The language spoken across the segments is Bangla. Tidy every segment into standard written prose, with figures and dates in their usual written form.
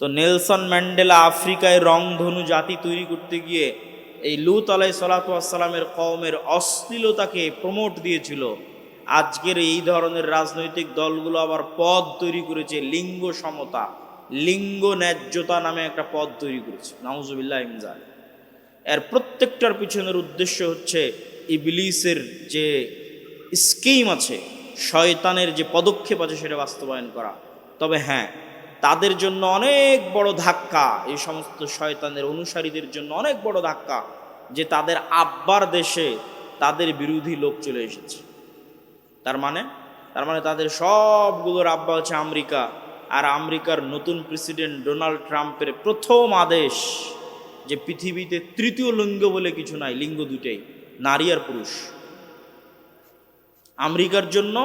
তো নেলসন ম্যান্ডেলা আফ্রিকায় রংধনু জাতি তৈরি করতে গিয়ে এই লূত আলাইহিসসালাতু ওয়াসসালামের কওমের অশ্লীলতাকে প্রমোট দিয়েছিল। আজকের এই ধরনের রাজনৈতিক দলগুলো আবার পদ তৈরি করেছে, লিঙ্গ সমতা, লিঙ্গ ন্যায্যতা নামে একটা পদ তৈরি করেছে। নাউজুবিল্লাহ মিন যালিক। এর প্রত্যেকটার পিছনের উদ্দেশ্য হচ্ছে ইবলিসের যে স্কিম আছে, শয়তানের যে পদক্ষেপ আছে সেটা বাস্তবায়ন করা। তবে হ্যাঁ, তাদের জন্য অনেক বড় ধাক্কা, এই সমস্ত শয়তানের অনুসারীদের জন্য অনেক বড় ধাক্কা যে তাদের আব্বার দেশে তাদের বিরোধী লোক চলে এসেছে। তার মানে তাদের সবগুলোর আব্বা হচ্ছে আমেরিকা, আর আমেরিকার নতুন প্রেসিডেন্ট ডোনাল্ড ট্রাম্পের প্রথম আদেশ যে পৃথিবীতে তৃতীয় লিঙ্গ বলে কিছু নাই, লিঙ্গ দুটেই, নারী আর পুরুষ। আমেরিকার জন্য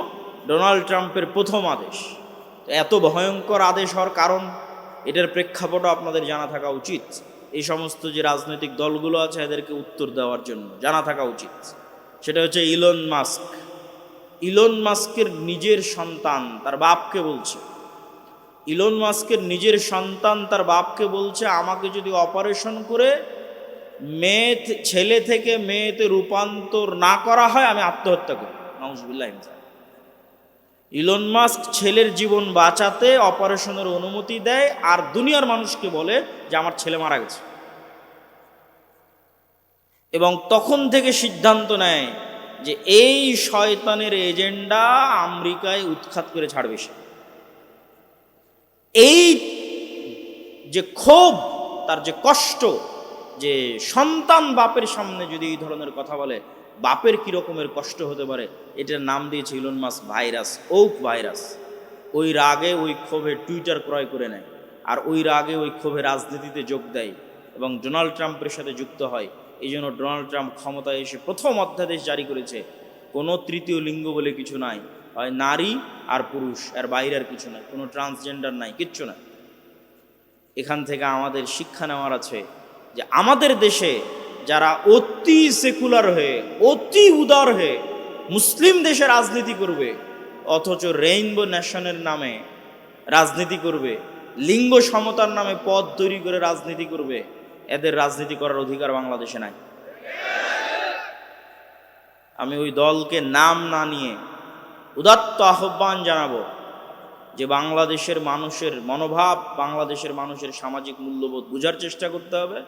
ডোনাল্ড ট্রাম্পের প্রথম আদেশ। এত ভয়ঙ্কর আদেশ হওয়ার কারণ, এটার প্রেক্ষাপটও আপনাদের জানা থাকা উচিত। এই সমস্ত যে রাজনৈতিক দলগুলো আছে এদেরকে উত্তর দেওয়ার জন্য জানা থাকা উচিত। সেটা হচ্ছে ইলন মাস্কের নিজের সন্তান তার বাপকে বলছে, ইলন মাস্কের নিজের সন্তান তার বাপকে বলছে, আমাকে যদি অপারেশন করে ছেলে থেকে মেয়েতে রূপান্তর না করা হয় আমি আত্মহত্যা করি। নাউজুবিল্লাহ। ইলন মাস্ক ছেলের জীবন বাঁচাতে অপারেশনের অনুমতি দেয় আর দুনিয়ার মানুষকে বলে যে আমার ছেলে মারা গেছে, এবং তখন থেকে সিদ্ধান্ত নেয় যে এই শয়তানের এজেন্ডা আমেরিকায় উৎখাত করে ছাড়বে সে। এই যে ক্ষোভ, তার যে কষ্ট, যে সন্তান বাপের সামনে যদি এই ধরনের কথা বলে বাপের কি রকমের কষ্ট হতে পারে, এটার নাম দিয়েছে Elon Musk virus, woke virus. ওই রাগে ওই ক্ষোভে টুইটার ক্রয় করে নেয়, আর ওই রাগে ওই ক্ষোভে রাজনীতিতে যোগ দেয় এবং ডোনাল্ড ট্রাম্পের সাথে যুক্ত হয়। এই জন্য ডোনাল্ড ট্রাম্প ক্ষমতায় এসে প্রথম অধ্যাদেশ জারি করেছে, কোনো তৃতীয় লিঙ্গ বলে কিছু নাই, হয় নারী আর পুরুষ, আর বাইরে আর কিছু নাই, কোনো ট্রান্সজেন্ডার নাই, কিচ্ছু নাই। এখান থেকে আমাদের শিক্ষা নেওয়ার আছে যে আমাদের দেশে যারা অতি সেকুলার হয়ে, অতি উদার হয়ে মুসলিম দেশে রাজনীতি করবে, অথচ রেইনবো ন্যাশনের নামে রাজনীতি করবে, লিঙ্গ সমতার নামে পদ তৈরি করে রাজনীতি করবে, এদের রাজনীতি করার অধিকার বাংলাদেশে নাই। আমি ওই দলকে নাম না নিয়ে উদাত্ত আহ্বান জানাবো যে বাংলাদেশের মানুষের মনোভাব, বাংলাদেশের মানুষের সামাজিক মূল্যবোধ বোঝার চেষ্টা করতে হবে।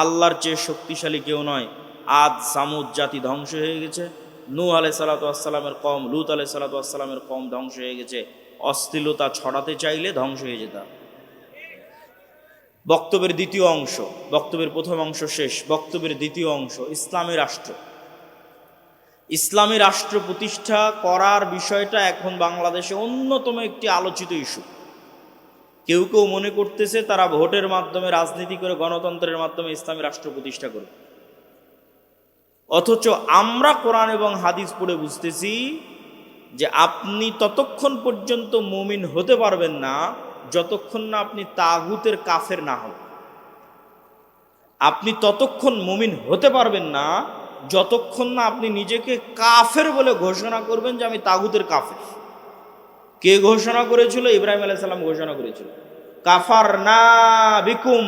আল্লাহর চেয়ে শক্তিশালী কেউ নয়। আদ সামুদ জাতি ধ্বংস হয়ে গেছে, নূহ আলাইহিসসালাতু ওয়াসসালামের কওম, লূত আলাইহিসসালাতু ওয়াসসালামের কওম ধ্বংস হয়ে গেছে। অশ্লীলতা ছড়াতে চাইলে ধ্বংস হয়ে যেত। বক্তব্যের দ্বিতীয় অংশ, বক্তব্যের প্রথম অংশ শেষ, বক্তব্যের দ্বিতীয় অংশ, ইসলামী রাষ্ট্র। ইসলামী রাষ্ট্র প্রতিষ্ঠা করার বিষয়টা এখন বাংলাদেশে অন্যতম একটি আলোচিত ইস্যু। কেউ কেউ মনে করতেছে তারা ভোটের মাধ্যমে, রাজনীতি করে, গণতন্ত্রের মাধ্যমে ইসলামী রাষ্ট্র প্রতিষ্ঠা করবে। অথচ আমরা কোরআন এবং হাদিস পড়ে বুঝতেছি যে আপনি ততক্ষণ পর্যন্ত মুমিন হতে পারবেন না যতক্ষণ না আপনি তাগুতের কাফের না হন। আপনি ততক্ষণ মুমিন হতে পারবেন না যতক্ষণ না আপনি নিজেকে কাফের বলে ঘোষণা করবেন যে আমি তাগুতের কাফের। কে ঘোষণা করেছিল? ইব্রাহিম আলাইহিস সালাম ঘোষণা করেছিল, কাফার না বিকুম,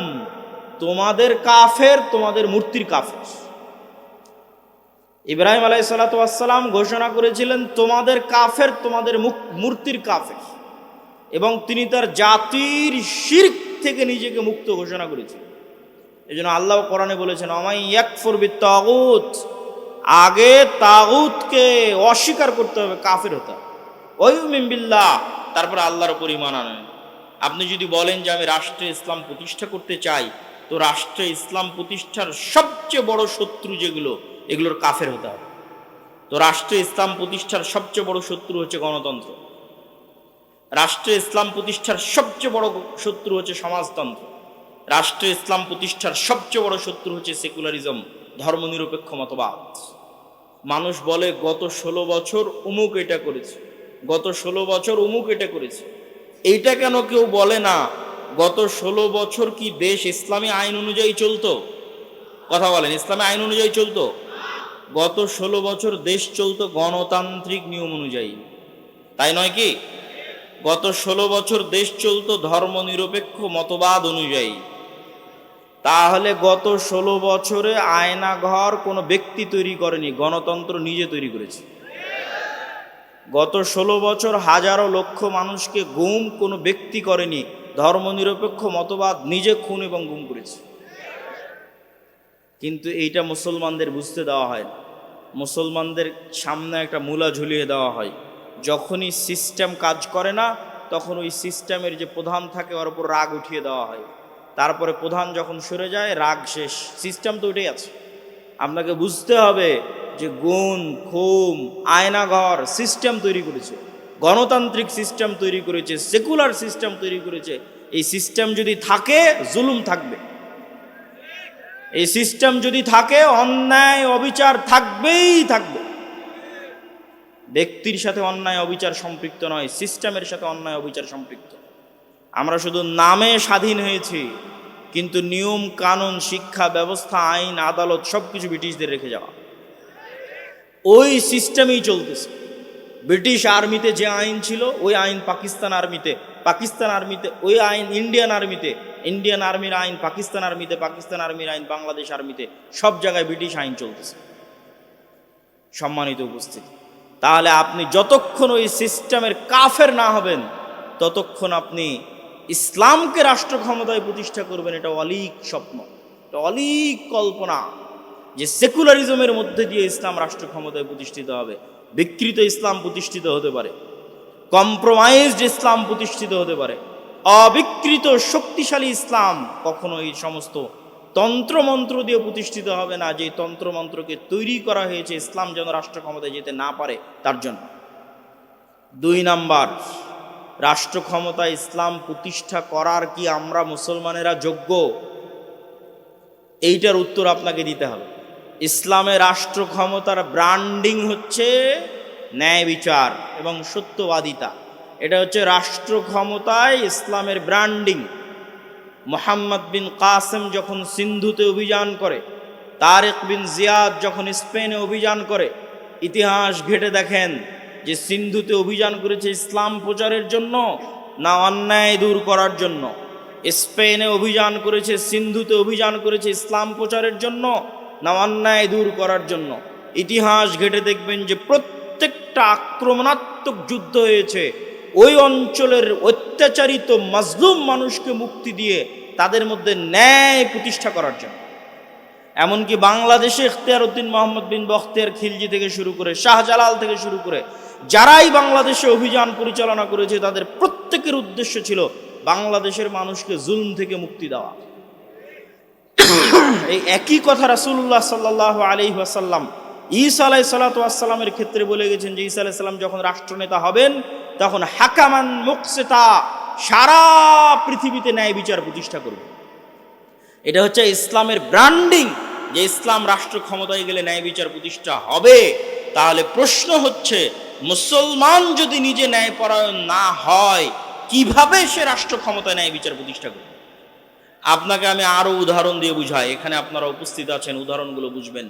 তোমাদের কাফের, তোমাদের মূর্তির কাফের। ইব্রাহিম আলাইহিসসালাতু ওয়াসসালাম ঘোষণা করেছিলেন তোমাদের কাফের, তোমাদের মূর্তির কাফের, এবং তিনি তার জাতির শিরক থেকে নিজেকে মুক্ত ঘোষণা করেছিলেন। এই জন্য আল্লাহ কোরআনে বলেছেন আমাই ইয়াকফুর বিত্তাগুত, আগে তাগুতকে অস্বীকার করতে হবে, কাফের হতে হবে, ওয়ায়ুমিন বিল্লাহ, তারপরে আল্লাহর উপর ঈমান আনেন। আপনি যদি বলেন যে আমি রাষ্ট্রে ইসলাম প্রতিষ্ঠা করতে চাই, তো রাষ্ট্রে ইসলাম প্রতিষ্ঠার সবচেয়ে বড় শত্রু যেগুলো, এগুলোর কাফের হতে হবে। তো রাষ্ট্রে ইসলাম প্রতিষ্ঠার সবচেয়ে বড় শত্রু হচ্ছে গণতন্ত্র, রাষ্ট্রে ইসলাম প্রতিষ্ঠার সবচেয়ে বড় শত্রু হচ্ছে সমাজতন্ত্র, রাষ্ট্রে ইসলাম প্রতিষ্ঠার সবচেয়ে বড় শত্রু হচ্ছে সেকুলারিজম, ধর্মনিরপেক্ষ মতবাদ। মানুষ বলে গত 16 বছর অমুক এটা করেছে, গত 16 বছর অমুক এটা করেছে। এইটা কেন কেউ বলে না গত 16 বছর কি দেশ ইসলামী আইন অনুযায়ী চলতো? কথা বলেন, ইসলামী আইন অনুযায়ী চলতো? গত 16 বছর দেশ চলতো গণতান্ত্রিক নিয়ম অনুযায়ী, তাই নয় কি? গত 16 বছর দেশ চলতো ধর্মনিরপেক্ষ মতবাদ অনুযায়ী, তাহলে গত 16 বছরে আয়নাঘর কোনো ব্যক্তি তৈরি করেনি, গণতন্ত্র নিজে তৈরি করেছে। গত 16 বছর হাজারো লক্ষ মানুষকে গুম কোনো ব্যক্তি করেনি, ধর্মনিরপেক্ষ মতবাদ নিজে খুন এবং গুম করেছে। কিন্তু এইটা মুসলমানদের বুঝতে দেওয়া হয় না। মুসলমানদের সামনে একটা মূলা ঝুলিয়ে দেওয়া হয়, যখনই সিস্টেম কাজ করে না তখন ওই সিস্টেমের যে প্রধান থাকে ওর উপর রাগ উঠিয়ে দেওয়া হয়, তারপরে প্রধান যখন সরে যায় রাগ শেষ, সিস্টেম তো উঠেই আছে। আপনাকে বুঝতে হবে যে গুণ খুম আয়নাঘর সিস্টেম তৈরি করেছে, গণতান্ত্রিক সিস্টেম তৈরি করেছে, সেকুলার সিস্টেম তৈরি করেছে। এই সিস্টেম যদি থাকে জুলুম থাকবে, এই সিস্টেম যদি থাকে অন্যায় অবিচার থাকবেই থাকবে। ব্যক্তির সাথে অন্যায় অবিচার সম্পৃক্ত নয়, সিস্টেমের সাথে অন্যায় অবিচার সম্পৃক্ত। আমরা শুধু নামে স্বাধীন হয়েছি, কিন্তু নিয়ম কানুন শিক্ষা ব্যবস্থা আইন আদালত সবকিছু ব্রিটিশদের রেখে যাওয়া, ওই সিস্টেমেই চলতেছে। ব্রিটিশ আর্মিতে যে আইন ছিল ওই আইন পাকিস্তান আর্মিতে, পাকিস্তান আর্মিতে ওই আইন ইন্ডিয়ান আর্মিতে, ইন্ডিয়ান আর্মির আইন পাকিস্তান আর্মিতে, পাকিস্তান আর্মির আইন বাংলাদেশ আর্মিতে, সব জায়গায় ব্রিটিশ আইন চলতেছে। সম্মানিত উপস্থিতি, তাহলে আপনি যতক্ষণ ওই সিস্টেমের কাফের না হবেন ততক্ষণ আপনি ইসলামকে রাষ্ট্র ক্ষমতায় প্রতিষ্ঠা করবেন, এটা অলীক স্বপ্ন, এটা অলীক কল্পনা যে সেকুলারিজমের মধ্যে দিয়ে ইসলাম রাষ্ট্র ক্ষমতায় প্রতিষ্ঠিত হবে। বিকৃত ইসলাম প্রতিষ্ঠিত হতে পারে, কম্প্রোমাইজড ইসলাম প্রতিষ্ঠিত হতে পারে, অবিকৃত শক্তিশালী ইসলাম কখনো এই সমস্ত তন্ত্রমন্ত্র দিয়ে প্রতিষ্ঠিত হবে না, যে তন্ত্রমন্ত্রকে তৈরি করা হয়েছে ইসলাম যেন রাষ্ট্র ক্ষমতায় যেতে না পারে তার জন্য। 2 নাম্বার, রাষ্ট্র ক্ষমতায় ইসলাম প্রতিষ্ঠা করার কি আমরা মুসলমানেরা যোগ্য? এইটার উত্তর আপনাকে দিতে হবে। ইসলামের রাষ্ট্র ক্ষমতার ব্র্যান্ডিং হচ্ছে ন্যায় বিচার এবং সত্যবাদিতা, এটা হচ্ছে রাষ্ট্র ক্ষমতায় ইসলামের ব্র্যান্ডিং। মোহাম্মদ বিন কাসেম যখন সিন্ধুতে অভিযান করে, তারেক বিন জিয়াদ যখন স্পেনে অভিযান করে, ইতিহাস ঘেটে দেখেন যে সিন্ধুতে অভিযান করেছে ইসলাম প্রচারের জন্য না অন্যায় দূর করার জন্য? স্পেনে অভিযান করেছে, সিন্ধুতে অভিযান করেছে ইসলাম প্রচারের জন্য না অন্যায় দূর করার জন্য? ইতিহাস ঘেটে দেখবেন যে প্রত্যেকটা আক্রমণাত্মক যুদ্ধ হয়েছে ওই অঞ্চলের অত্যাচারিত মাজলুম মানুষকে মুক্তি দিয়ে তাদের মধ্যে ন্যায় প্রতিষ্ঠা করার জন্য। এমনকি বাংলাদেশে ইখতিয়ার উদ্দিন মোহাম্মদ বিন বখতিয়ার খিলজি থেকে শুরু করে শাহজালাল থেকে শুরু করে যারাই বাংলাদেশে অভিযান পরিচালনা করেছে তাদের প্রত্যেকের উদ্দেশ্য ছিল বাংলাদেশের মানুষকে জুলম থেকে মুক্তি দেওয়া। এই একই কথা রাসূলুল্লাহ সাল্লাল্লাহু আলাইহি ওয়াসাল্লাম ঈসা আলাইহিস সালাতু ওয়াস সালামের ক্ষেত্রে বলে গেছেন যে ঈসা আলাইহিস সালাম যখন রাষ্ট্রনেতা হবেন তখন হাকামান মুকসিতা, সারা পৃথিবীতে ন্যায় বিচার প্রতিষ্ঠা করবে। এটা হচ্ছে ইসলামের ব্র্যান্ডিং, যে ইসলাম রাষ্ট্র ক্ষমতায় গেলে ন্যায় বিচার প্রতিষ্ঠা হবে। তাহলে প্রশ্ন হচ্ছে, মুসলমান যদি নিজে ন্যায়পরায়ণ না হয় কিভাবে সে রাষ্ট্র ক্ষমতায় ন্যায় বিচার প্রতিষ্ঠা করবে? আপনাকে আমি আরো উদাহরণ দিয়ে বুঝাই, এখানে আপনারা উপস্থিত আছেন, উদাহরণগুলো বুঝবেন।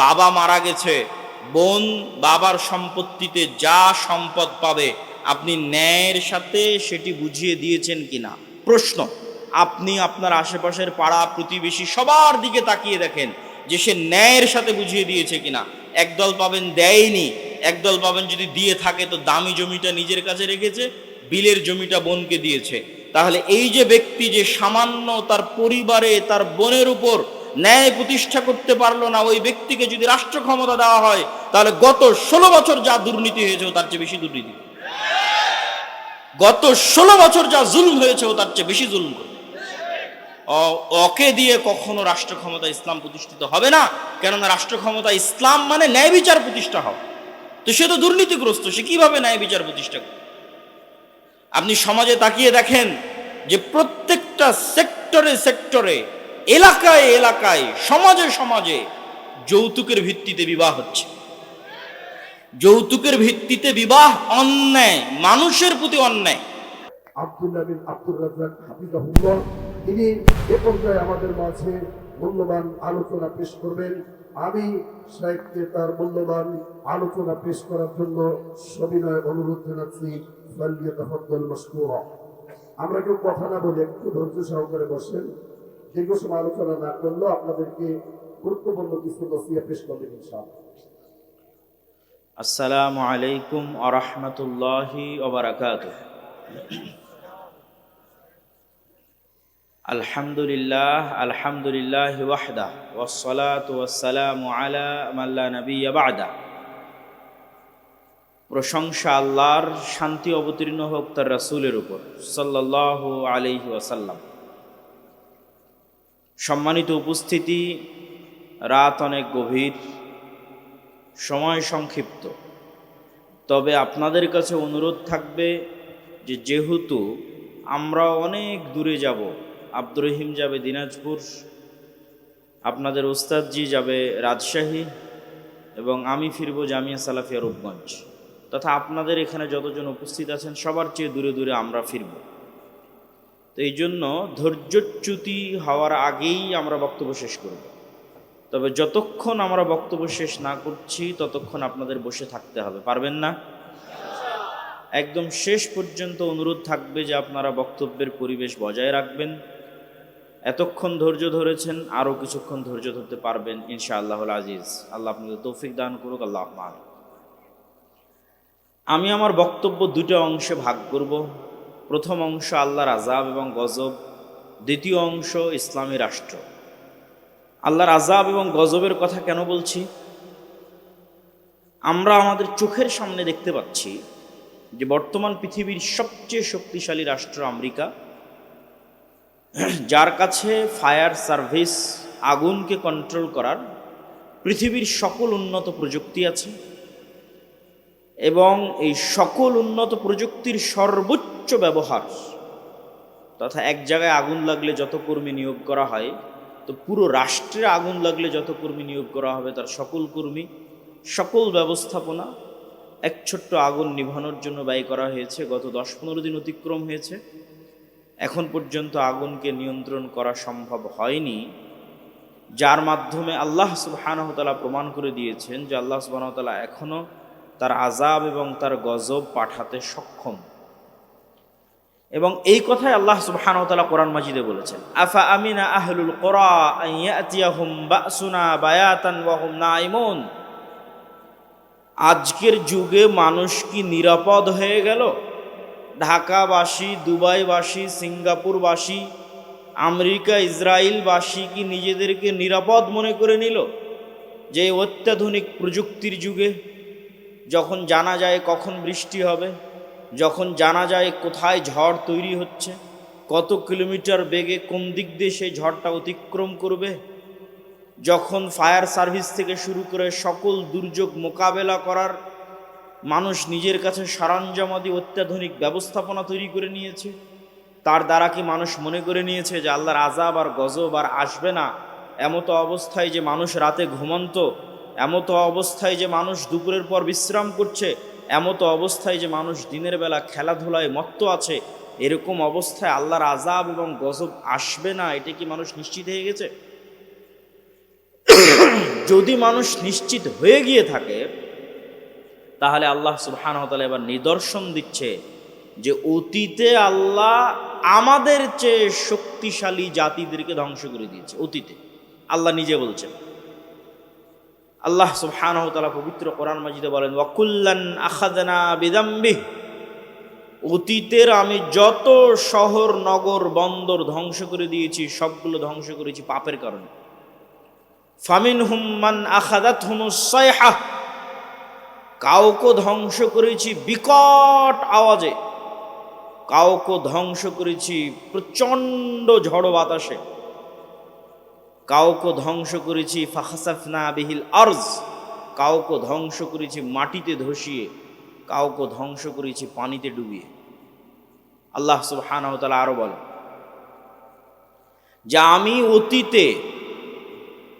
বাবা মারা গেছে, বোন বাবার সম্পত্তিতে যা সম্পদ পাবে আপনি ন্যায়ের সাথে সেটি বুঝিয়ে দিয়েছেন কিনা? প্রশ্ন। আপনি আপনার আশেপাশের পাড়া প্রতিবেশী সবার দিকে তাকিয়ে দেখেন যে সে ন্যায়ের সাথে বুঝিয়ে দিয়েছে কিনা। একদল পাবেন দেয়নি, একদল পাবেন যদি দিয়ে থাকে তো দামি জমিটা নিজের কাছে রেখেছে, বিলের জমিটা বোনকে দিয়েছে। তাহলে এই যে ব্যক্তি যে সামান্য তার পরিবারে তার বোনের উপর ন্যায় প্রতিষ্ঠা করতে পারলো না, ওই ব্যক্তিকে যদি রাষ্ট্র ক্ষমতা দেওয়া হয় তাহলে গত 16 বছর যা দুর্নীতি হয়েছে তার চেয়ে বেশি দুর্নীতি, গত 16 বছর যা জুলুম হয়েছে তার চেয়ে বেশি জুলুম করবে। ওকে দিয়ে কখনো রাষ্ট্র ক্ষমতা ইসলাম প্রতিষ্ঠিত হবে না, কেননা রাষ্ট্র ক্ষমতা ইসলাম মানে ন্যায় বিচার প্রতিষ্ঠা হবে। তো সে তো দুর্নীতিগ্রস্ত, সে কিভাবে ন্যায় বিচার প্রতিষ্ঠা করবে? আপনি সমাজে তাকিয়ে দেখেন যে প্রত্যেকটা সেক্টরে সেক্টরে, এলাকায় এলাকায়, সমাজে সমাজে যৌতুকের ভিত্তিতে বিবাহ হচ্ছে। যৌতুকের ভিত্তিতে বিবাহ অন্যায়, মানুষের প্রতি অন্যায়। আব্দুল্লাহ বিন আব্দুর রাজ্জাক হাফিজাহুল্লাহ তিনি এ পর্যায়ে আমাদের মাঝে মূল্যবান আলোচনা পেশ করবেন। আমি শেখকে তার মূল্যবান আলোচনা পেশ করার জন্য সবিনয় অনুরোধ জানাচ্ছি। ফালিয়াতাফাদ্দাল মাশকুরা। আমরা কেউ কথা না বলে একটু ধৈর্য সহকারে বসেন। দীর্ঘ সময় আলোচনা না করলেও আপনাদেরকে গুরুত্বপূর্ণ কিছু নসিহত পেশ করবেন ইনশাআল্লাহ। আসসালামু আলাইকুম ওয়া রাহমাতুল্লাহি ওয়া বারাকাতুহু। আলহামদুলিল্লাহ ওয়াহদা ওয়াসসালাতু ওয়াসসালামু আলা মান লা নাবিয়্যা বা'দা। প্রশংসা আল্লাহর, শান্তি অবতীর্ণ হোক তার রাসূলের উপর সাল্লাল্লাহু আলাইহি ওয়াসাল্লাম। সম্মানিত উপস্থিতি, রাত অনেক গভীর, সময় সংক্ষিপ্ত, তবে আপনাদের কাছে অনুরোধ থাকবে যে যেহেতু আমরা অনেক দূরে যাব, আব্দুর রহিম যাবে দিনাজপুর, আপনাদের ওস্তাদজি যাবে রাজশাহী এবং আমি ফিরব জামিয়া সালাফিয়া রূপগঞ্জ, তথা আপনাদের এখানে যতজন উপস্থিত আছেন সবার চেয়ে দূরে দূরে আমরা ফিরব। তো এই জন্য ধৈর্যচ্যুতি হওয়ার আগেই আমরা বক্তব্য শেষ করব। তবে যতক্ষণ আমরা বক্তব্য শেষ না করছি ততক্ষণ আপনাদের বসে থাকতে হবে, পারবেন না? একদম শেষ পর্যন্ত অনুরোধ থাকবে যে আপনারা বক্তব্যের পরিবেশ বজায় রাখবেন। এতক্ষণ ধৈর্য ধরেছেন, আরও কিছুক্ষণ ধৈর্য ধরতে পারবেন ইনশাআল্লাহুল আজিজ। আল্লাহ আপনাদের তৌফিক দান করুক, আল্লাহ আমিন। আমি আমার বক্তব্য দুটো অংশে ভাগ করব। প্রথম অংশ আল্লাহর আযাব এবং গজব, দ্বিতীয় অংশ ইসলামী রাষ্ট্র। আল্লাহর আযাব এবং গজবের কথা কেন বলছি? আমরা আমাদের চোখের সামনে দেখতে পাচ্ছি যে বর্তমান পৃথিবীর সবচেয়ে শক্তিশালী রাষ্ট্র আমেরিকা, যার কাছে ফায়ার সার্ভিস, আগুনকে কন্ট্রোল করার পৃথিবীর সকল উন্নত প্রযুক্তি আছে এবং এই সকল উন্নত প্রযুক্তির সর্বোচ্চ ব্যবহার, তথা এক জায়গায় আগুন লাগলে যত কর্মী নিয়োগ করা হয়, তো পুরো রাষ্ট্রে আগুন লাগলে যত কর্মী নিয়োগ করা হবে তার সকল কর্মী, সকল ব্যবস্থাপনা এক ছোট্ট আগুন নিভানোর জন্য ব্যয় করা হয়েছে। গত 10-15 দিন অতিক্রম হয়েছে, এখন পর্যন্ত আগুনকে নিয়ন্ত্রণ করা সম্ভব হয়নি, যার মাধ্যমে আল্লাহ সুবহানাহু ওয়া তাআলা প্রমাণ করে দিয়েছেন যে আল্লাহ সুবহানাহু ওয়া তাআলা এখনও তার আযাব এবং তার গজব পাঠাতে সক্ষম। এবং এই কথাই আল্লাহ সুবহানাহু ওয়া তাআলা কোরআন মাজিদে বলেছেন, আফা আমিনা আহলুল কুরা আন ইয়াতিয়াহুম বাসুনা বায়াতান ওয়া হুম নাইমুন। আজকের যুগে মানুষ কি নিরাপদ হয়ে গেল? ঢাকাবাসী, দুবাইবাসী, সিঙ্গাপুরবাসী, আমেরিকা, ইসরায়েলবাসী কি নিজেদেরকে নিরাপদ মনে করে নিল যে অত্যাধুনিক প্রযুক্তির যুগে, যখন জানা যায় কখন বৃষ্টি হবে, যখন জানা যায় কোথায় ঝড় তৈরি হচ্ছে, কত কিলোমিটার বেগে কোন দিক দিয়ে সেই ঝড়টা অতিক্রম করবে, যখন ফায়ার সার্ভিস থেকে শুরু করে সকল দুর্যোগ মোকাবেলা করার মানুষ নিজের কাছে সরঞ্জামাদি অত্যাধুনিক ব্যবস্থাপনা তৈরি করে নিয়েছে, তার দ্বারা কি মানুষ মনে করে নিয়েছে যে আল্লাহর আযাব আর গজব আর আসবে না? এমতো অবস্থায় যে মানুষ রাতে ঘুমন্ত, এমতো অবস্থায় যে মানুষ দুপুরের পর বিশ্রাম করছে, এমতো অবস্থায় যে মানুষ দিনের বেলা খেলাধুলায় মত্ত আছে, এরকম অবস্থায় আল্লাহর আযাব এবং গজব আসবে না, এটা কি মানুষ নিশ্চিত হয়ে গেছে? যদি মানুষ নিশ্চিত হয়ে গিয়ে থাকে তাহলে আল্লাহ সুবহানাহু ওয়া তাআলা এবার নিদর্শন দিচ্ছে যে অতীতে আল্লাহ আমাদের চেয়ে শক্তিশালী জাতিদেরকে ধ্বংস করে দিয়েছে। অতীতে আল্লাহ নিজে বলছেন। আল্লাহ সুবহানাহু ওয়া তাআলা পবিত্র কোরআন মাজিদে বলেন, ওয়া কুল্লান আখাযনা বিযামবিহি। অতীতের আমি যত শহর, নগর, বন্দর ধ্বংস করে দিয়েছি সবগুলো ধ্বংস করেছি পাপের কারণে। ফামিনহুম মান আখাযাতহুমুস সায়হা। কাউকে ধ্বংস করেছি বিকট আওয়াজে, কাউকে ধ্বংস করেছি প্রচণ্ড ঝড় বাতাসে, কাউকে ধ্বংস করেছি ফাখাসাফনা বিহিল আরজ, কাউকে ধ্বংস করেছি মাটিতে ধসিয়ে, কাউকে ধ্বংস করেছি পানিতে ডুবিয়ে। আল্লাহ সুবহানাহু ওয়া তাআলা আরো বলেন যে আমি অতীতে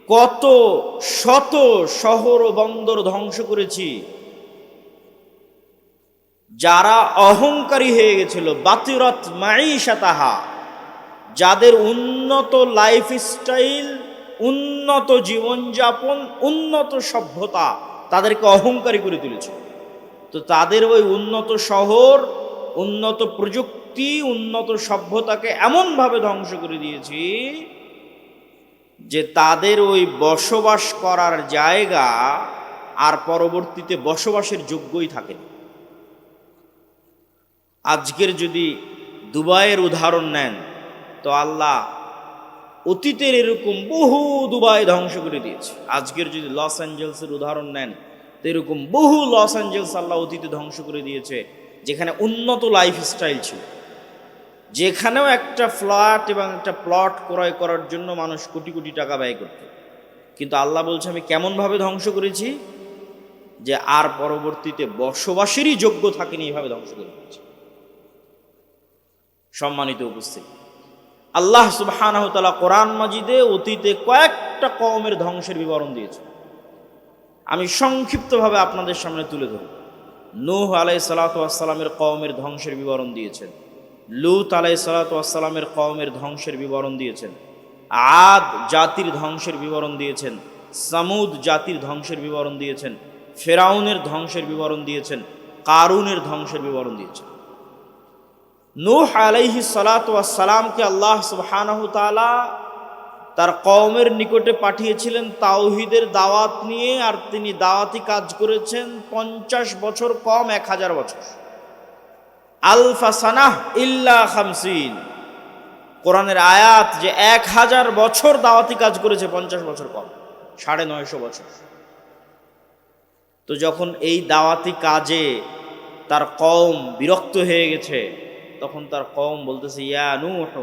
কত শত শহর ও বন্দর ধ্বংস করেছি, যারা অহংকারী হয়ে গেছিল, বাতিরাত মাঈশাতাহা, যাদের উন্নত লাইফস্টাইল, উন্নত জীবনযাপন, উন্নত সভ্যতা তাদেরকে অহংকারী করে তুলেছে। তো তাদের ওই উন্নত শহর, উন্নত প্রযুক্তি, উন্নত সভ্যতাকে এমনভাবে ধ্বংস করে দিয়েছি যে তাদের ওই বসবাস করার জায়গা আর পরবর্তীতে বসবাসের যোগ্যই থাকেনি। আজকের যদি দুবাইয়ের উদাহরণ নেন, তো আল্লাহ অতীতের এরকম বহু দুবাই ধ্বংস করে দিয়েছে। আজকের যদি লস অ্যাঞ্জেলসের উদাহরণ নেন, তো এরকম বহু লস অ্যাঞ্জেলস আল্লাহ অতীতে ধ্বংস করে দিয়েছে, যেখানে উন্নত লাইফস্টাইল ছিল, যেখানেও একটা ফ্ল্যাট এবং একটা প্লট ক্রয় করার জন্য মানুষ কোটি কোটি টাকা ব্যয় করত। কিন্তু আল্লাহ বলছে আমি কেমনভাবে ধ্বংস করেছি যে আর পরবর্তীতে বসবাসেরই যোগ্য থাকেনি, এইভাবে ধ্বংস করে দিয়েছে। সম্মানিত উপস্থিতি, আল্লাহ সুবহানাহু ওয়া তাআলা কোরআন মাজিদে অতীতে কয়েকটা কওমের ধ্বংসের বিবরণ দিয়েছে। আমি সংক্ষিপ্তভাবে আপনাদের সামনে তুলে ধরব। নূহ আলাইহিস সালাতু ওয়াস সালামের কওমের ধ্বংসের বিবরণ দিয়েছেন, লূত আলাইহিস সালাতু ওয়াস সালামের কওমের ধ্বংসের বিবরণ দিয়েছেন, আদ জাতির ধ্বংসের বিবরণ দিয়েছেন, সামুদ জাতির ধ্বংসের বিবরণ দিয়েছেন, ফেরাউনের ধ্বংসের বিবরণ দিয়েছেন, কারুনের ধ্বংসের বিবরণ দিয়েছেন। নূহ আলাইহিস সালাতু ওয়াস সালামকে আল্লাহ সুবহানাহু ওয়া তাআলা তার কওমের নিকটে পাঠিয়েছিলেন তাওহীদের দাওয়াত নিয়ে, আর তিনি দাওয়াতি কাজ করেছেন 50 বছর কম 1000 বছর, আলফা সানাহ ইল্লা 50। কোরআনের আয়াত যে 1000 বছর দাওয়াতি কাজ করেছে, 50 বছর কম, 950 বছর। তো যখন এই দাওয়াতি কাজে তার কওম বিরক্ত হয়ে গেছে, তখন তার কওম বলতেছে, ইয়া নূহ,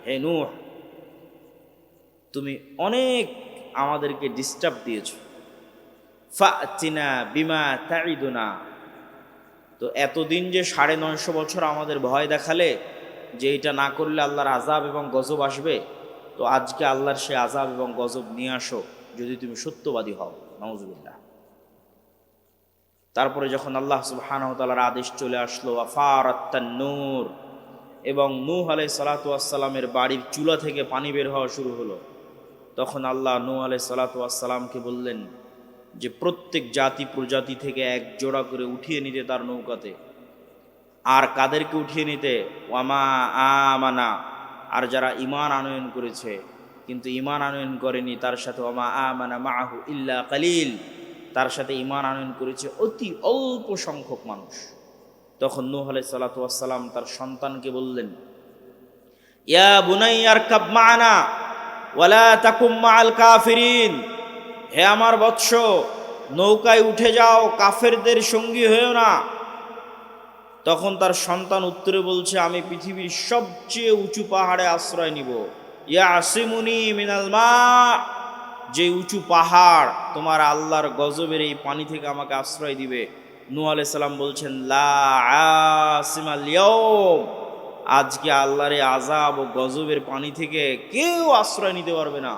হে নূহ, তুমি অনেক আমাদেরকে ডিস্টার্ব দিয়েছো, ফাতিনা বিমা তাইদুনা। তো এতদিন যে 950 বছর আমাদের ভয় দেখালে যে এটা না করলে আল্লাহর আযাব এবং গজব আসবে, তো আজকে আল্লাহর সে আযাব এবং গজব নিয়ে আসো যদি তুমি সত্যবাদী হও। নাউযুবিল্লাহ। তারপরে যখন আল্লাহ সুবহানাহু ওয়া তাআলার আদেশ চলে আসলো, আফারাত্তান নূর, এবং নূহ আলাইহিস সালাতু ওয়াস সালামের বাড়ির চুলা থেকে পানি বের হওয়া শুরু হলো, তখন আল্লাহ নূহ আলাইহিস সালাতু ওয়াস সালামকে বললেন যে প্রত্যেক জাতি প্রজাতি থেকে এক জোড়া করে উঠিয়ে নিতে তার নৌকাতে। আর কাদেরকে উঠিয়ে নিতে? ওয়ামা আমানা, আর যারা ঈমান আনয়ন করেছে কিন্তু ঈমান আনয়ন করেনি, তার সাথে ওয়ামা আমানা মাআহু ইল্লা কালিল, তার সাথে ঈমান আনয়ন করেছে অতি অল্প সংখ্যক মানুষ। তখন নূহ আলাইহিস সালাতু ওয়াস সালাম তার সন্তানকে বললেন, ইয়া বুনাইয়া আরকাব মা'না ওয়ালা তাকুম মা'আল কাফিরিন, হে আমার বৎস, নৌকায় উঠে যাও, কাফেরদের সঙ্গী হয়েও না। তখন তার সন্তান উত্তরে বলছে, আমি পৃথিবীর সবচেয়ে উঁচু পাহাড়ে আশ্রয় নিব। ইয়াসিমুনি মিনাল মা, যে উঁচু পাহাড় তোমার আল্লাহর গজবের এই পানি থেকে আমাকে আশ্রয় দিবে। নূহ আলাইহিস সালাম বলছেন, লা আসিমাল ইয়াউম, আজকে আল্লাহর এই আযাব ও গজবের পানি থেকে কেউ আশ্রয় নিতে পারবে না।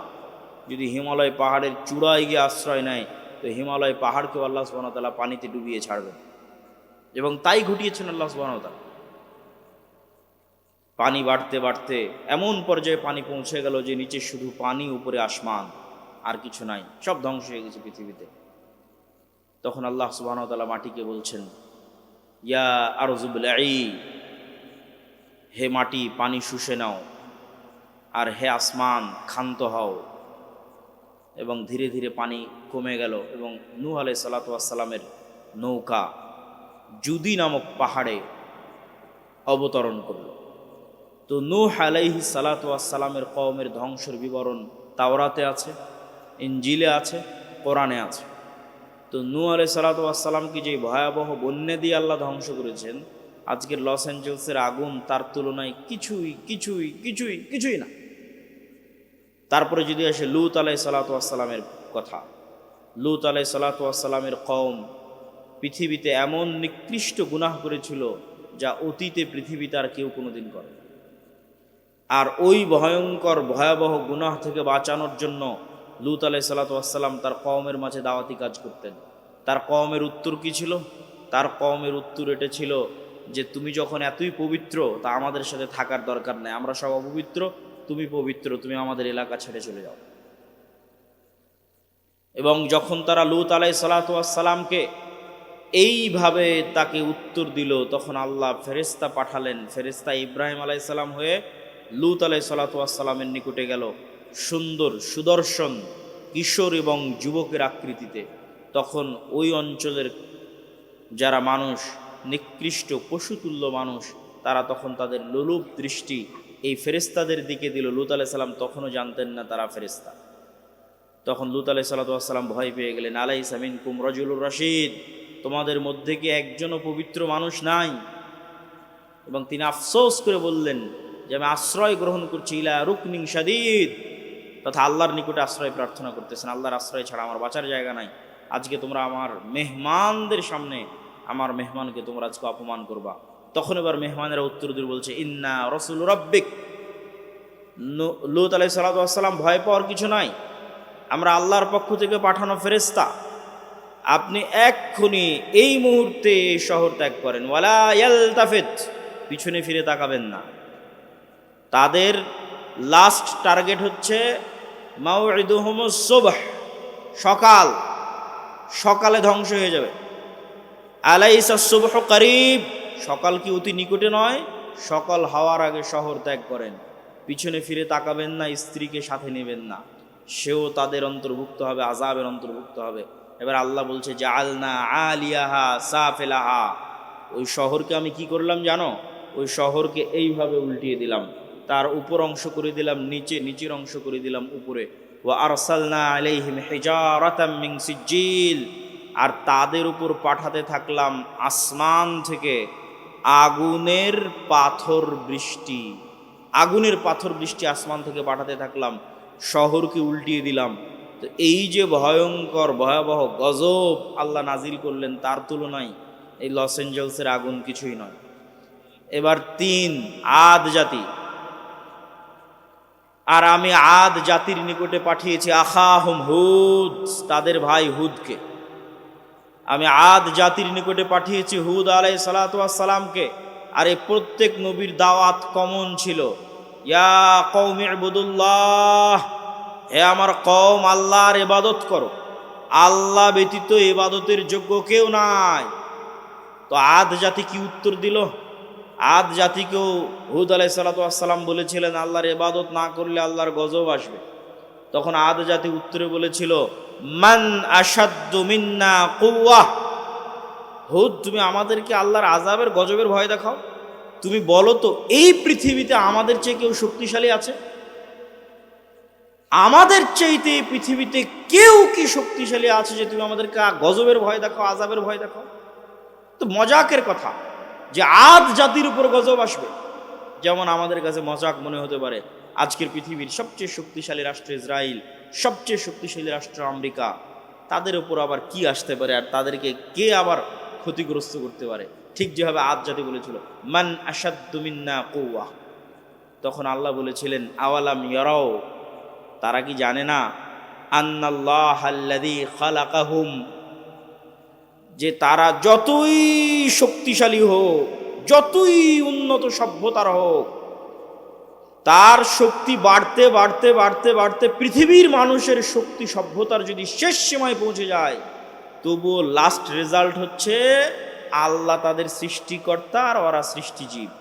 যদি হিমালয় পাহাড়ের চূড়ায় গিয়ে আশ্রয় নেয়, তো হিমালয় পাহাড়কেও আল্লাহ সুবহানাহু ওয়া তাআলা পানিতে ডুবিয়ে ছাড়বেন। এবং তাই ঘটিয়েছেন আল্লাহ সুবহানাহু ওয়া তাআলা। পানি বাড়তে বাড়তে এমন পর্যায়ে পানি পৌঁছে গেল যে নিচে শুধু পানি, উপরে আসমান, আর কিছু নাই, সব ধ্বংস হয়ে গেছে পৃথিবীতে। তখন আল্লাহ সুবহানাহু ওয়া তাআলা মাটিকে বলছেন, ইয়া আরযু বলঈ, হে মাটি পানি শুষে নাও, আর হে আসমান ক্ষান্ত হও। এবং ধীরে ধীরে পানি কমে গেল এবং নূহ আলাইহিস সালাতু ওয়াস সালামের নৌকা জুদি নামক পাহাড়ে অবতরণ করল। তো নূহ আলাইহিস সালাতু ওয়াস সালামের কওমের ধ্বংসের বিবরণ তাওরাতে আছে, ইনজিলে আছে, কোরআনে আছে। তো নূহ আলাইহিস সালাতু ওয়াস সালামকে যে ভয়াবহ বন্যা দিয়ে আল্লাহ ধ্বংস করেছেন, আজকের লস অ্যাঞ্জেলসের আগুন তার তুলনায় কিছুই কিছুই কিছুই কিছুই না। তারপরে যদি আসে লূত আলাইহিস সালাতু ওয়াস সালামের কথা, লূত আলাইহিস সালাতু ওয়াস সালামের কওম পৃথিবীতে এমন নিকৃষ্ট গুনাহ করেছিল যা অতীতে পৃথিবীতে আর কেউ কোনোদিন করে। আর ওই ভয়ঙ্কর ভয়াবহ গুনাহ থেকে বাঁচানোর জন্য লূত আলাইহিস সালাতু ওয়াস সালাম তার কওমের মাঝে দাওয়াতি কাজ করতেন। তার কওমের উত্তর কি ছিল? তার কওমের উত্তর এটা ছিল যে তুমি যখন এতই পবিত্র, তা আমাদের সাথে থাকার দরকার নেই, আমরা সব অপবিত্র, তুমি পবিত্র, তুমি আমাদের এলাকা ছেড়ে চলে যাও। এবং যখন তারা লূত আলাইহিস সালাতু ওয়াস সালামকে এইভাবে তাকে উত্তর দিল, তখন আল্লাহ ফেরেশতা পাঠালেন। ফেরেশতা ইব্রাহিম আলাইহিস সালাম হয়ে লূত আলাইহিস সালাতু ওয়াস সালামের নিকটে গেল, সুন্দর সুদর্শন কিশোর এবং যুবকের আকৃতিতে। তখন ওই অঞ্চলের যারা মানুষ, নিকৃষ্ট পশুতুল্য মানুষ, তারা তখন তাদের লোলুপ দৃষ্টি এই ফেরেশতাদের দিকে দিল। লূত আলাইহিস সালাম তখনও জানতেন না তারা ফেরেশতা। তখন লূত আলাইহিস সালাতু ওয়াস সালাম ভয় পেয়ে গেলেন। আলাইসা মিনকুম রাজুলুর রাশিদ, তোমাদের মধ্যে কি একজনও পবিত্র মানুষ নাই? এবং তিনি আফসোস করে বললেন যে আমি আশ্রয় গ্রহণ করছি ইলা রুকনিন শাদীদ, তথা আল্লাহর নিকটে আশ্রয় প্রার্থনা করতেছেন। আল্লাহর আশ্রয় ছাড়া আমার বাঁচার জায়গা নাই। আজকে তোমরা আমার মেহমানদের সামনে আমার মেহমানকে তোমরা আজকে অপমান করবা। তখন এবার মেহমানেরা উত্তর দিয়ে বলছে ইন্না রাসূল রাব্বিক। লূত আলাইহিস সালাতু ওয়াস সালাম ভয় পাওয়ার কিছু নাই, আমরা আল্লাহর পক্ষ থেকে পাঠানো ফেরেশতা। আপনি এক্ষুনি এই মুহূর্তে এই শহর ত্যাগ করেন। ওয়ালা ইয়ালতাফিত, পিছনে ফিরে তাকাবেন না। তাদের লাস্ট টার্গেট হচ্ছে মাউইদুহুমুস সুবহ, সকাল, সকালে ধ্বংস হয়ে যাবে। আলাইসা সুবহু করিব, সকাল কি অতি নিকটে নয়? সকাল হওয়ার আগে শহর ত্যাগ করেন, পিছনে ফিরে তাকাবেন না, স্ত্রীকে সাথে নেবেন না, সেও তাদের অন্তর্ভুক্ত হবে, আযাবের অন্তর্ভুক্ত হবে। এবার আল্লাহ বলছে জাআলনা আলিয়াহা সাফিলাহা, ওই শহরকে আমি কি করলাম জানো? ওই শহরকে এইভাবে উল্টিয়ে দিলাম, তার উপর অংশ করে দিলাম নিচে, নিচের অংশ করে দিলাম উপরে। ওয়া আরসালনা আলাইহিম হিজারাতাম মিন সিজ্জিল, আর তাদের উপর পাঠাতে থাকলাম আসমান থেকে আগুনের পাথর বৃষ্টি। আগুনের পাথর বৃষ্টি আসমান থেকে পাঠাতে থাকলাম, শহরকে উল্টিয়ে দিলাম। তো এই যে ভয়ঙ্কর ভয়াবহ গজব আল্লাহ নাজিল করলেন, তার তুলনায় এই লস এঞ্জেলসের আগুন কিছুই নয়। এবার ৩, আদ জাতি। আর আমি আদ জাতির নিকটে পাঠিয়েছি আখাহুম হুদ, তাদের ভাই হুদকে। আমি আদ জাতির নিকটে পাঠিয়েছি হুদ আলাইহিস সালাতু ওয়াস সালামকে। আর এই প্রত্যেক নবীর দাওয়াত কমন ছিল, ইয়া কওমি ইবুদুল্লাহ, হে আমার কওম, আল্লাহর ইবাদত করো, আল্লাহ ব্যতীত ইবাদতের যোগ্য কেউ নাই। তো আদ জাতি কি উত্তর দিল? আদ জাতিকেও হুদ আলাইহিস সালাতু ওয়াস সালাম বলেছিলেন আল্লাহর ইবাদত না করলে আল্লাহর গজব আসবে। তখন আদ জাতি উত্তরে বলেছিল মান আশাদ্দু মিন্না কুওয়া, হুদ তুমি আমাদেরকে আল্লাহর আযাবের গজবের ভয় দেখাও। তুমি বলো তো এই পৃথিবীতে আমাদের চেয়ে কেউ শক্তিশালী আছে? আমাদের চাইতে এই পৃথিবীতে কেউ কি শক্তিশালী আছে যে তুমি আমাদেরকে গজবের ভয় দেখাও, আযাবের ভয় দেখাও? তো মজাকের কথা যে আদ জাতির উপর গজব আসবে। যেমন আমাদের কাছে মজাক মনে হতে পারে আজকের পৃথিবীর সবচেয়ে শক্তিশালী রাষ্ট্র ইসরায়েল, সবচেয়ে শক্তিশালী রাষ্ট্র আমেরিকা, তাদের উপর আবার কি আসতে পারে, আর তাদেরকে কে আবার ক্ষতিগ্রস্ত করতে পারে? ঠিক যেভাবে আদ জাতি বলেছিল মান আশাদ্দু মিন্না কুওয়া, তখন আল্লাহ বলেছিলেন আওয়ালাম ইয়ারাও, তারা কি জানে না আন্নাল্লাহাল্লাযী খালাকাহুম, যে তারা যতই শক্তিশালী হোক, যতই উন্নত সভ্যতার হোক, তার শক্তি বাড়তে বাড়তে বাড়তে বাড়তে পৃথিবীর মানুষের শক্তি সভ্যতার যদি শেষ সীমায় পৌঁছে যায়, তবুও লাস্ট রেজাল্ট হচ্ছে আল্লাহ তাদের সৃষ্টিকর্তা আর ওরা সৃষ্টিজীব।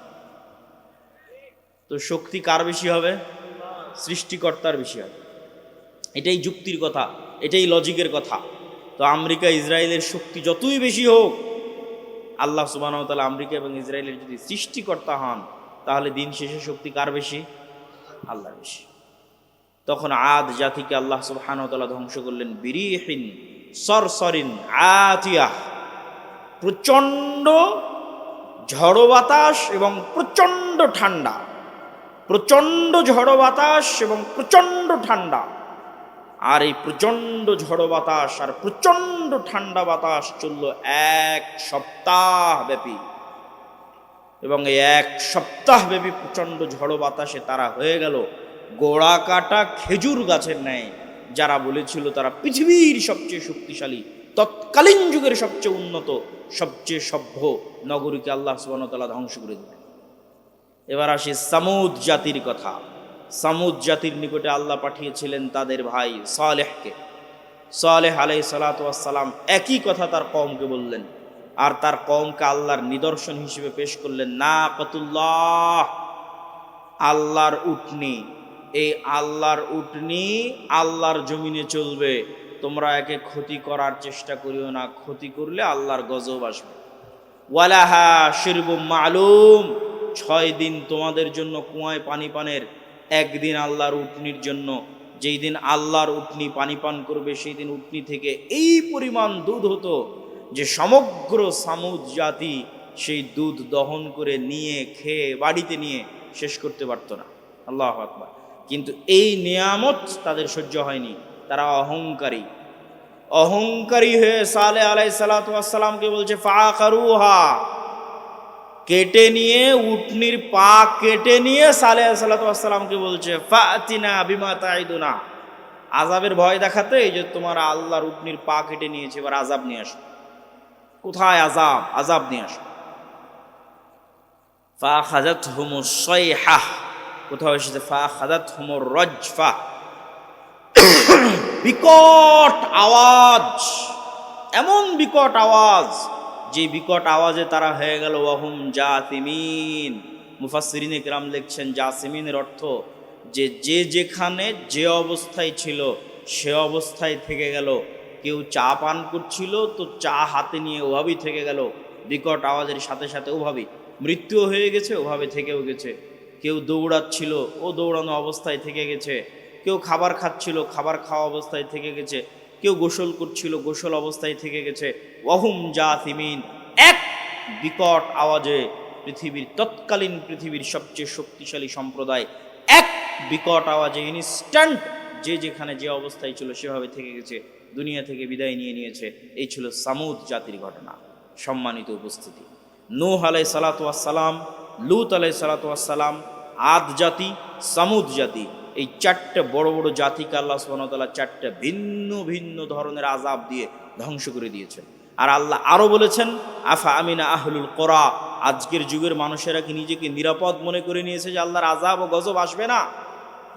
তো শক্তি কার বেশি হবে? সৃষ্টিকর্তার বেশি হবে। এটাই যুক্তির কথা, এটাই লজিকের কথা। তো আমেরিকা ইসরায়েলের শক্তি যতই বেশি হোক, আল্লাহ সুবহানাহু ওয়া তাআলা আমেরিকা এবং ইসরায়েলের যদি সৃষ্টিকর্তা হন, তাহলে দিন শেষে শক্তি কার বেশি? আল্লাহর বেশি। তখন আদ জাতিকে আল্লাহ সুবহানাহু ওয়া তাআলা ধ্বংস করলেন বিরিহিন সরসরিন আতিয়াহ, প্রচণ্ড ঝড়ো বাতাস এবং প্রচণ্ড ঠান্ডা, প্রচণ্ড ঝড়ো বাতাস এবং প্রচণ্ড ঠান্ডা। আর এই প্রচণ্ড ঝড়ো বাতাস আর প্রচণ্ড ঠান্ডা বাতাস চলল 1 সপ্তাহ ব্যাপী। এবং এই 1 সপ্তাহ ব্যাপী প্রচণ্ড ঝড়ো বাতাসে তারা হয়ে গেল গোড়া কাটা খেজুর গাছের ন্যায়। যারা বলেছিল তারা পৃথিবীর সবচেয়ে শক্তিশালী, তৎকালীন যুগের সবচেয়ে উন্নত, সবচেয়ে সভ্য নগরীকে আল্লাহ সুবহানাহু ওয়া তাআলা ধ্বংস করে দিলেন। এবার আসি সামুদ জাতির কথা। সামুদ জাতির নিকটে আল্লাহ পাঠিয়েছিলেন তাদের ভাই সালেহকে। সালেহ আলাইহিস সালাতু ওয়াস সালাম একই কথা তার কওমকে বললেন, আর তার কওমকে আল্লাহর নিদর্শন হিসেবে পেশ করলেন। নাকাতুল্লাহ, আল্লাহর উটনি। এই আল্লাহর উটনি আল্লাহর জমিনে চলবে, তোমরা একে ক্ষতি করার চেষ্টা করিও না, ক্ষতি করলে আল্লাহর গজব আসবে। ওয়ালাহা শিরবুম মালুম, 6 দিন তোমাদের জন্য কুয়ায় পানি পানের, একদিন আল্লাহর উটনির জন্য। যেই দিন আল্লাহর উটনি পানি পান করবে সেই দিন উটনি থেকে এই পরিমাণ দুধ হতো যে সমগ্র সামুদ জাতি সেই দুধ দহন করে নিয়ে খেয়ে বাড়িতে নিয়ে শেষ করতে পারত না। আল্লাহু আকবার। কিন্তু এই নিয়ামত তাদের সহ্য হয়নি, তারা অহংকারী। অহংকারী হয়ে সালেহ আলাইহিস সালাতু ওয়াস সালামকে বলছে ফাআকারুহা, কেটে নিয়ে, উটনির পা কেটে নিয়ে সালেহ আলাইহিস সালাতু ওয়াস সালামকে বলছে ফাতিনা বিমা তাইদুনা, আযাবের ভয় দেখাতে এই যে তোমার আল্লাহর উটনির পা কেটে নিয়েছে, এবার আযাব নিয়ে আসো। কোথায় আযাব? আযাব নিয়ে আসো। ফাখাযাতহুমুস সাইহা, কোথাও এসেছে ফাখাযাতহুমুর রাজফা, বিকট আওয়াজ, এমন বিকট আওয়াজ যে বিকট আওয়াজে তারা হয়ে গেল ওয়াহুম জাসিমিন। মুফাসসিরিনে কিরাম লিখছেন জাসিমিনের অর্থ যে যে যেখানে যে অবস্থায় ছিল সে অবস্থায় থেকে গেল। কেউ চা পান করছিল তো চা হাতে নিয়ে ওভাবেই থেকে গেল, বিকট আওয়াজের সাথে সাথে ওভাবেই। মৃত্যুও হয়ে গেছে, ওভাবে থেকেও গেছে। কেউ দৌড়াচ্ছিল, ও দৌড়ানো অবস্থায় থেকে গেছে। কেউ খাবার খাচ্ছিল, খাবার খাওয়া অবস্থায় থেকে গেছে। কেউ গোসল করছিল, গোসল অবস্থায় থেকে গেছে। ওয়াহুম জাসিমিন, এক বিকট আওয়াজে পৃথিবীর তৎকালীন পৃথিবীর সবচেয়ে শক্তিশালী সম্প্রদায় এক বিকট আওয়াজে ইনস্ট্যান্ট যে যেখানে যে অবস্থায় ছিল সেভাবে থেকে গেছে, দুনিয়া থেকে বিদায় নিয়ে নিয়েছে। এই ছিল সামুদ জাতির ঘটনা। সম্মানিত উপস্থিতি, নূহ আলাইহিস সালাতু ওয়াস সালাম, লূত আলাইহিস সালাতু ওয়াস সালাম, আদ জাতি, সামুদ জাতি, এই 4টে বড় বড় জাতিকে আল্লাহ সুবহানাহু ওয়া তাআলা 4টে ভিন্ন ভিন্ন ধরনের আযাব দিয়ে ধ্বংস করে দিয়েছেন। আর আল্লাহ আরও বলেছেন আফা আমিনা আহলুল কোরা, আজকের যুগের মানুষেরা কি নিজেকে নিরাপদ মনে করে নিয়েছে যে আল্লাহর আযাব ও গজব আসবে না?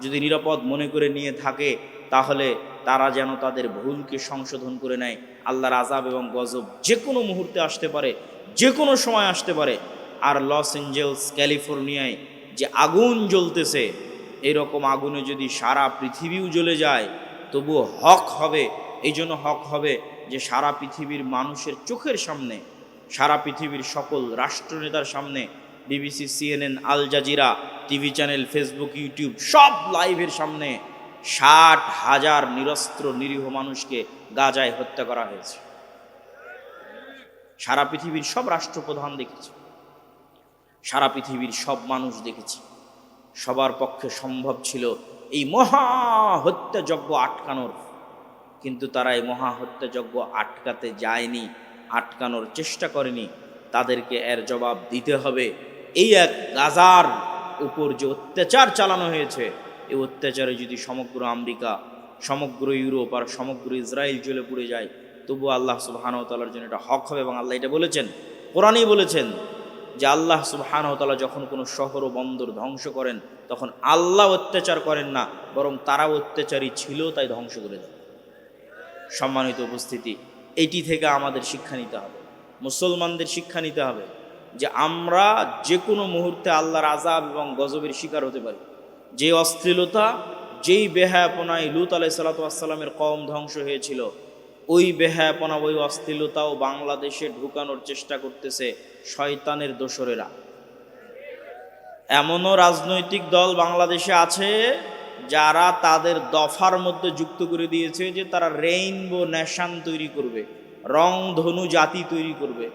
যদি নিরাপদ মনে করে নিয়ে থাকে তাহলে তারা যেন তাদের ভুলকে সংশোধন করে নেয়। আল্লাহর আযাব এবং গজব যে কোনো মুহূর্তে আসতে পারে, যে কোনো সময় আসতে পারে। আর লস এঞ্জেলস ক্যালিফোর্নিয়ায় যে আগুন জ্বলতেছে, এরকম আগুনে যদি সারা পৃথিবীও জ্বলে যায় তবুও হক হবে। এই জন্য হক হবে যে সারা পৃথিবীর মানুষের চোখের সামনে, সারা পৃথিবীর সকল রাষ্ট্রনেতার সামনে, BBC, CNN, Al Jazeera, TV channel, Facebook, YouTube সব লাইভের সামনে 60,000 নিরস্ত্র নিরীহ মানুষকে গাজায় হত্যা করা হয়েছে। সারা পৃথিবীর সব রাষ্ট্রপ্রধান দেখেছে, সারা পৃথিবীর সব মানুষ দেখেছে। সবার পক্ষে সম্ভব ছিল এই মহা হত্যাযজ্ঞ আটকানোর, কিন্তু তারা এই মহা হত্যাযজ্ঞ আটকাতে যায়নি, আটকানোর চেষ্টা করেনি। তাদেরকে এর জবাব দিতে হবে। এই এক গাজার উপর যে অত্যাচার চালানো হয়েছে, এই অত্যাচারে যদি সমগ্র আমেরিকা, সমগ্র ইউরোপ আর সমগ্র ইসরায়েল জ্বলে পুড়ে যায়, তবু আল্লাহ সুবহানাহু ওয়া তাআলার জন্য এটা হক হবে। এবং আল্লাহ এটা বলেছেন, কোরআনেই বলেছেন যে আল্লাহ সুবহানাহু ওয়া তাআলা যখন কোনো শহর ও বন্দর ধ্বংস করেন তখন আল্লাহ অত্যাচার করেন না, বরং তারা অত্যাচারী ছিল তাই ধ্বংস করে দেন। সম্মানিত উপস্থিতি, এটি থেকে আমাদের শিক্ষা নিতে হবে, মুসলমানদের শিক্ষা নিতে হবে যে আমরা যে কোনো মুহূর্তে আল্লাহর আযাব এবং গজবের শিকার হতে পারি। যে অশ্লীলতা, যেই বেহায়াপনায় লূত আলাইহিস সালাতু ওয়াস সালামের কওম ধ্বংস হয়েছিল, ওই বেহায়াপনা, ওই অশ্লীলতাও বাংলাদেশে ঢুকানোর চেষ্টা করতেছে শয়তানের দোসরেরা। এমনও রাজনৈতিক দল বাংলাদেশে আছে যারা তাদের দফার মধ্যে যুক্ত করে দিয়েছে যে তারা রেইনবো নেশন তৈরি করবে, রংধনু জাতি তৈরি করবে।